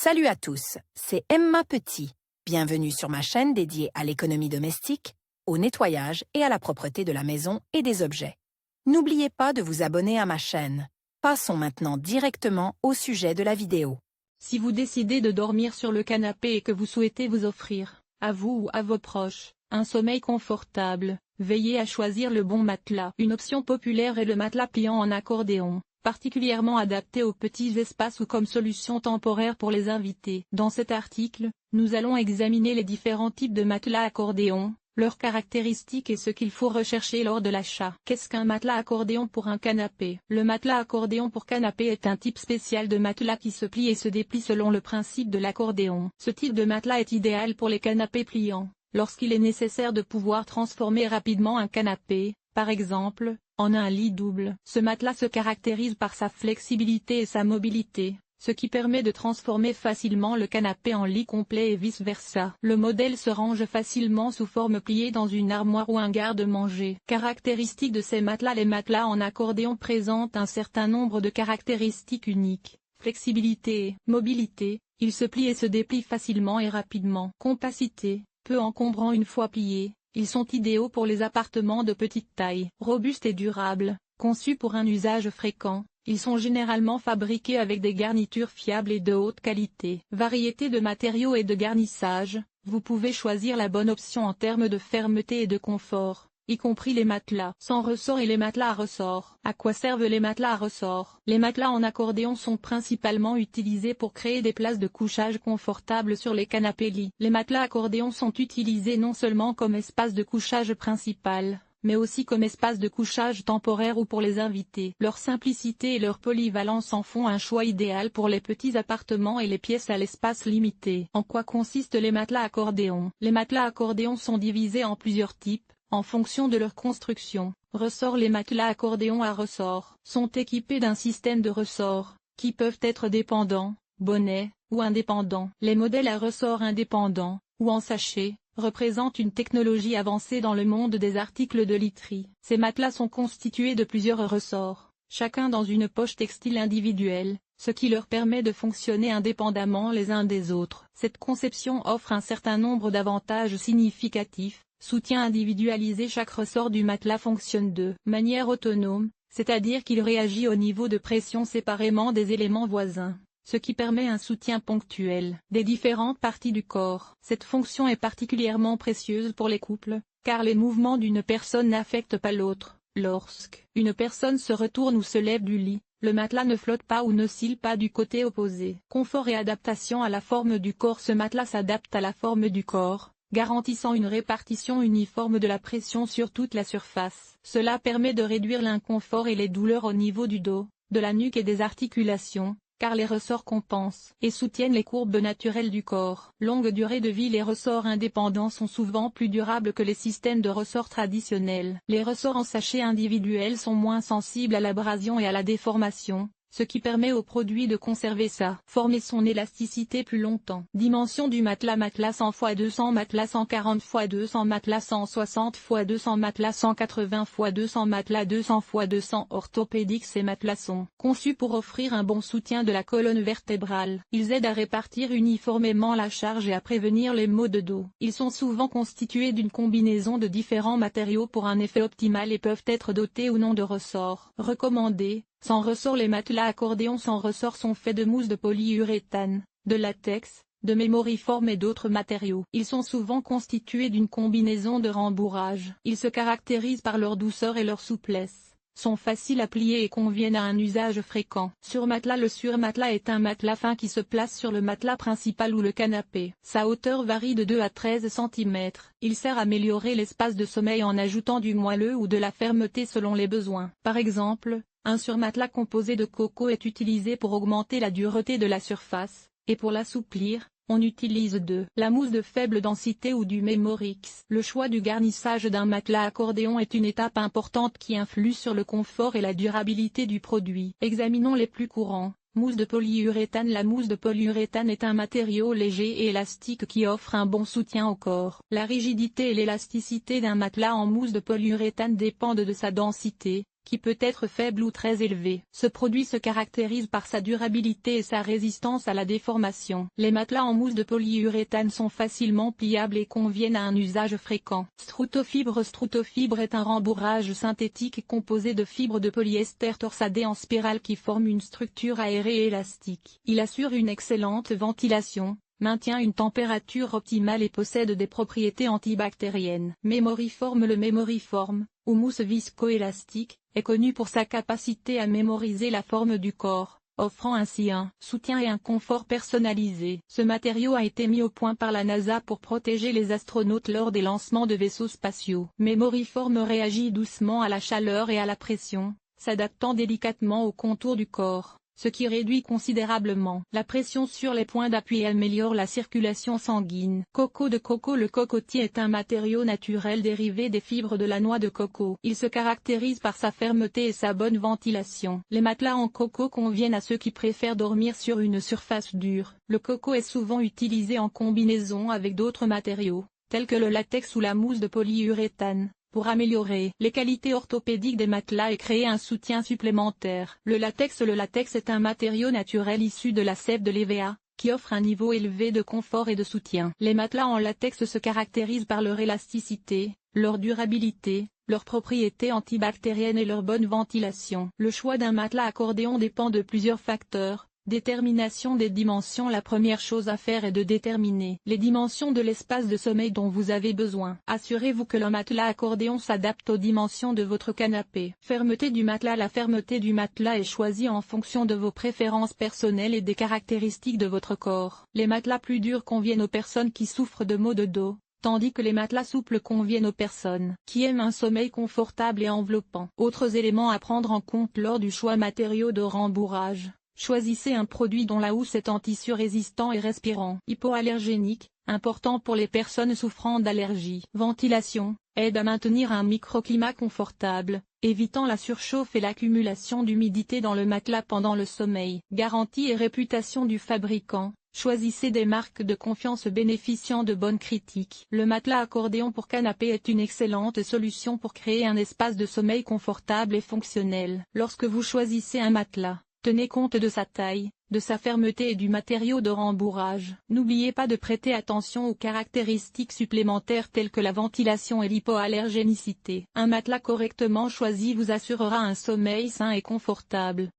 Salut à tous, c'est Emma Petit. Bienvenue sur ma chaîne dédiée à l'économie domestique, au nettoyage et à la propreté de la maison et des objets. N'oubliez pas de vous abonner à ma chaîne. Passons maintenant directement au sujet de la vidéo. Si vous décidez de dormir sur le canapé et que vous souhaitez vous offrir, à vous ou à vos proches, un sommeil confortable, veillez à choisir le bon matelas. Une option populaire est le matelas pliant en accordéon, particulièrement adapté aux petits espaces ou comme solution temporaire pour les invités. Dans cet article, nous allons examiner les différents types de matelas accordéon, leurs caractéristiques et ce qu'il faut rechercher lors de l'achat. Qu'est-ce qu'un matelas accordéon pour un canapé? Le matelas accordéon pour canapé est un type spécial de matelas qui se plie et se déplie selon le principe de l'accordéon. Ce type de matelas est idéal pour les canapés pliants, lorsqu'il est nécessaire de pouvoir transformer rapidement un canapé, par exemple, en un lit double. Ce matelas se caractérise par sa flexibilité et sa mobilité, ce qui permet de transformer facilement le canapé en lit complet et vice-versa. Le modèle se range facilement sous forme pliée dans une armoire ou un garde-manger. Caractéristiques de ces matelas. Les matelas en accordéon présentent un certain nombre de caractéristiques uniques. Flexibilité et mobilité, ils se plient et se déplient facilement et rapidement. Compacité, peu encombrant une fois pliés, ils sont idéaux pour les appartements de petite taille. Robustes et durables, conçus pour un usage fréquent. Ils sont généralement fabriqués avec des garnitures fiables et de haute qualité. Variété de matériaux et de garnissage, vous pouvez choisir la bonne option en termes de fermeté et de confort, y compris les matelas sans ressort et les matelas à ressort. À quoi servent les matelas à ressort? Les matelas en accordéon sont principalement utilisés pour créer des places de couchage confortables sur les canapés-lits. Les matelas accordéon sont utilisés non seulement comme espace de couchage principal, mais aussi comme espace de couchage temporaire ou pour les invités. Leur simplicité et leur polyvalence en font un choix idéal pour les petits appartements et les pièces à l'espace limité. En quoi consistent les matelas accordéon? Les matelas accordéon sont divisés en plusieurs types, en fonction de leur construction. Ressort. Les matelas accordéon à ressort sont équipés d'un système de ressorts, qui peuvent être dépendants, bonnets, ou indépendants. Les modèles à ressort indépendants, ou en sachet, représentent une technologie avancée dans le monde des articles de literie. Ces matelas sont constitués de plusieurs ressorts, chacun dans une poche textile individuelle, ce qui leur permet de fonctionner indépendamment les uns des autres. Cette conception offre un certain nombre d'avantages significatifs. Soutien individualisé. Chaque ressort du matelas fonctionne de manière autonome, c'est-à-dire qu'il réagit au niveau de pression séparément des éléments voisins, ce qui permet un soutien ponctuel des différentes parties du corps. Cette fonction est particulièrement précieuse pour les couples, car les mouvements d'une personne n'affectent pas l'autre. Lorsqu'une personne se retourne ou se lève du lit, le matelas ne flotte pas ou n'oscille pas du côté opposé. Confort et adaptation à la forme du corps. Ce matelas s'adapte à la forme du corps, garantissant une répartition uniforme de la pression sur toute la surface. Cela permet de réduire l'inconfort et les douleurs au niveau du dos, de la nuque et des articulations, car les ressorts compensent et soutiennent les courbes naturelles du corps. Longue durée de vie. Les ressorts indépendants sont souvent plus durables que les systèmes de ressorts traditionnels. Les ressorts en sachet individuels sont moins sensibles à l'abrasion et à la déformation, ce qui permet au produit de conserver sa forme et son élasticité plus longtemps. Dimension du matelas. Matelas 100 x 200, matelas 140 x 200, matelas 160 x 200, matelas 180 x 200, matelas 200 x 200 orthopédiques. Ces matelas sont conçus pour offrir un bon soutien de la colonne vertébrale. Ils aident à répartir uniformément la charge et à prévenir les maux de dos. Ils sont souvent constitués d'une combinaison de différents matériaux pour un effet optimal et peuvent être dotés ou non de ressorts. Recommandé. Sans ressort. Les matelas accordéon sans ressort sont faits de mousse de polyuréthane, de latex, de mémoriforme et d'autres matériaux. Ils sont souvent constitués d'une combinaison de rembourrage. Ils se caractérisent par leur douceur et leur souplesse, sont faciles à plier et conviennent à un usage fréquent. Surmatelas. Le surmatelas est un matelas fin qui se place sur le matelas principal ou le canapé. Sa hauteur varie de 2 à 13 cm. Il sert à améliorer l'espace de sommeil en ajoutant du moelleux ou de la fermeté selon les besoins. Par exemple, un surmatelas composé de coco est utilisé pour augmenter la dureté de la surface, et pour l'assouplir, on utilise de la mousse de faible densité ou du Mémorix. Le choix du garnissage d'un matelas accordéon est une étape importante qui influe sur le confort et la durabilité du produit. Examinons les plus courants. Mousse de polyuréthane. La mousse de polyuréthane est un matériau léger et élastique qui offre un bon soutien au corps. La rigidité et l'élasticité d'un matelas en mousse de polyuréthane dépendent de sa densité, qui peut être faible ou très élevé. Ce produit se caractérise par sa durabilité et sa résistance à la déformation. Les matelas en mousse de polyuréthane sont facilement pliables et conviennent à un usage fréquent. Strutofibre est un rembourrage synthétique composé de fibres de polyester torsadées en spirale qui forment une structure aérée et élastique. Il assure une excellente ventilation, maintient une température optimale et possède des propriétés antibactériennes. Mémoriforme. Le mémoriforme, ou mousse viscoélastique, est connu pour sa capacité à mémoriser la forme du corps, offrant ainsi un soutien et un confort personnalisé. Ce matériau a été mis au point par la NASA pour protéger les astronautes lors des lancements de vaisseaux spatiaux. Mémoriforme réagit doucement à la chaleur et à la pression, s'adaptant délicatement aux contours du corps, ce qui réduit considérablement la pression sur les points d'appui et améliore la circulation sanguine. Coco de coco. Le cocotier est un matériau naturel dérivé des fibres de la noix de coco. Il se caractérise par sa fermeté et sa bonne ventilation. Les matelas en coco conviennent à ceux qui préfèrent dormir sur une surface dure. Le coco est souvent utilisé en combinaison avec d'autres matériaux, tels que le latex ou la mousse de polyuréthane, pour améliorer les qualités orthopédiques des matelas et créer un soutien supplémentaire. Le latex est un matériau naturel issu de la sève de l'hévéa, qui offre un niveau élevé de confort et de soutien. Les matelas en latex se caractérisent par leur élasticité, leur durabilité, leurs propriétés antibactériennes et leur bonne ventilation. Le choix d'un matelas accordéon dépend de plusieurs facteurs. Détermination des dimensions. La première chose à faire est de déterminer les dimensions de l'espace de sommeil dont vous avez besoin. Assurez-vous que le matelas accordéon s'adapte aux dimensions de votre canapé. Fermeté du matelas. La fermeté du matelas est choisie en fonction de vos préférences personnelles et des caractéristiques de votre corps. Les matelas plus durs conviennent aux personnes qui souffrent de maux de dos, tandis que les matelas souples conviennent aux personnes qui aiment un sommeil confortable et enveloppant. Autres éléments à prendre en compte lors du choix matériaux de rembourrage. Choisissez un produit dont la housse est en tissu résistant et respirant. Hypoallergénique, important pour les personnes souffrant d'allergies. Ventilation, aide à maintenir un microclimat confortable, évitant la surchauffe et l'accumulation d'humidité dans le matelas pendant le sommeil. Garantie et réputation du fabricant. Choisissez des marques de confiance bénéficiant de bonnes critiques. Le matelas accordéon pour canapé est une excellente solution pour créer un espace de sommeil confortable et fonctionnel. Lorsque vous choisissez un matelas, tenez compte de sa taille, de sa fermeté et du matériau de rembourrage. N'oubliez pas de prêter attention aux caractéristiques supplémentaires telles que la ventilation et l'hypoallergénicité. Un matelas correctement choisi vous assurera un sommeil sain et confortable.